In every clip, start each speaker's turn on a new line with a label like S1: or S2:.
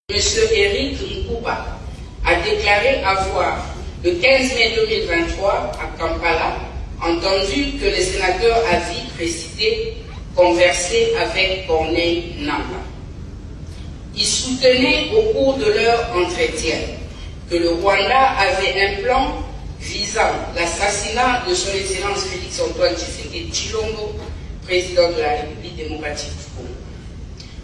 S1: M. Eric Nkuba a déclaré avoir, le 15 mai 2023, à Kampala, entendu que le sénateur Avi précité conversait avec Corneille Nangaa. Il soutenait au cours de leur entretien que le Rwanda avait un plan visant l'assassinat de son Excellence Félix-Antoine Tshisekedi Tshilombo, président de la République démocratique du Congo.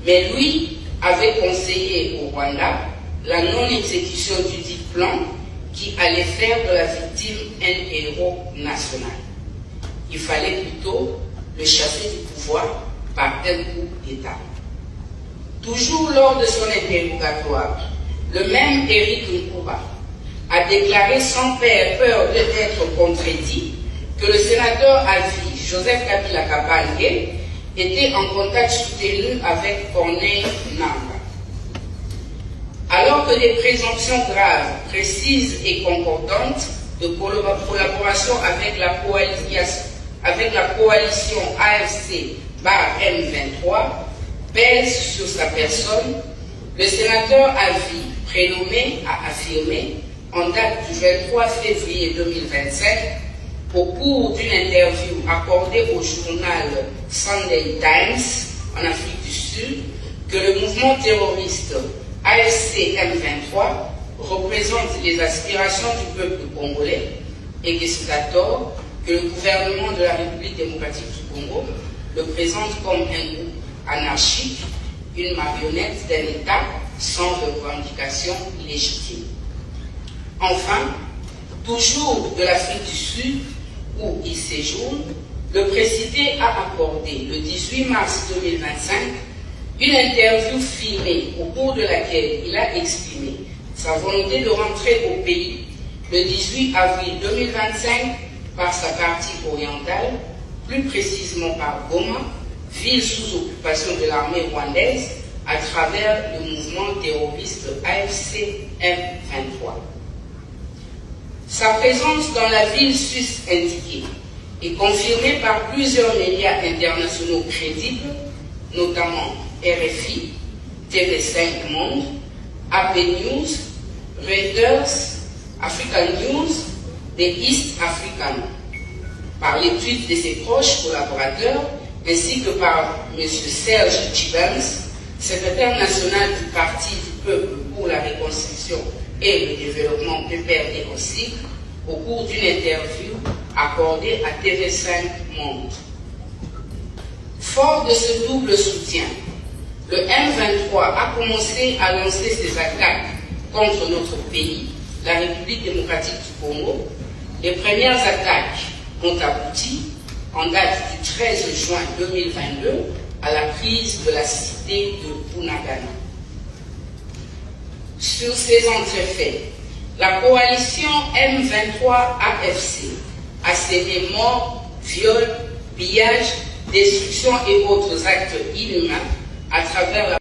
S1: Mais lui avait conseillé au Rwanda la non-exécution du dit plan qui allait faire de la victime un héros national. Il fallait plutôt le chasser du pouvoir par un coup d'État. Toujours lors de son interrogatoire, le même Eric Nkuba a déclaré sans peur d'être contredit que le sénateur Avi, Joseph Kabila Kabange, était en contact soutenu avec Corneille Nangaa. Alors que des présomptions graves, précises et concordantes de collaboration avec la coalition AFC-M23 pèsent sur sa personne, le sénateur Avi, prénommé, a affirmé, en date du 23 février 2025, au cours d'une interview accordée au journal Sunday Times en Afrique du Sud, que le mouvement terroriste AFC-M23 représente les aspirations du peuple congolais et que c'est à tort que le gouvernement de la République démocratique du Congo le présente comme un groupe anarchique, une marionnette d'un État sans revendication légitime. Enfin, toujours de l'Afrique du Sud, où il séjourne, le précité a accordé le 18 mars 2025 une interview filmée au cours de laquelle il a exprimé sa volonté de rentrer au pays le 18 avril 2025 par sa partie orientale, plus précisément par Goma, ville sous occupation de l'armée rwandaise à travers le mouvement terroriste AFC-M23. Sa présence dans la ville suisse indiquée est confirmée par plusieurs médias internationaux crédibles, notamment RFI, TV5 Monde, AP News, Reuters, African News, The East African, par les tweets de ses proches collaborateurs, ainsi que par M. Serge Chibens, secrétaire national du Parti du Peuple pour la Reconstruction et le Développement PPRD aussi, au cours d'une interview accordée à TV5 Monde. Fort de ce double soutien, le M23 a commencé à lancer ses attaques contre notre pays, la République démocratique du Congo. Les premières attaques ont abouti, en date du 13 juin 2022, à la prise de la cité de Bunagana. Sur ces entrefaits, la coalition M23-AFC a cédé morts, viols, pillages, destructions et autres actes inhumains à travers la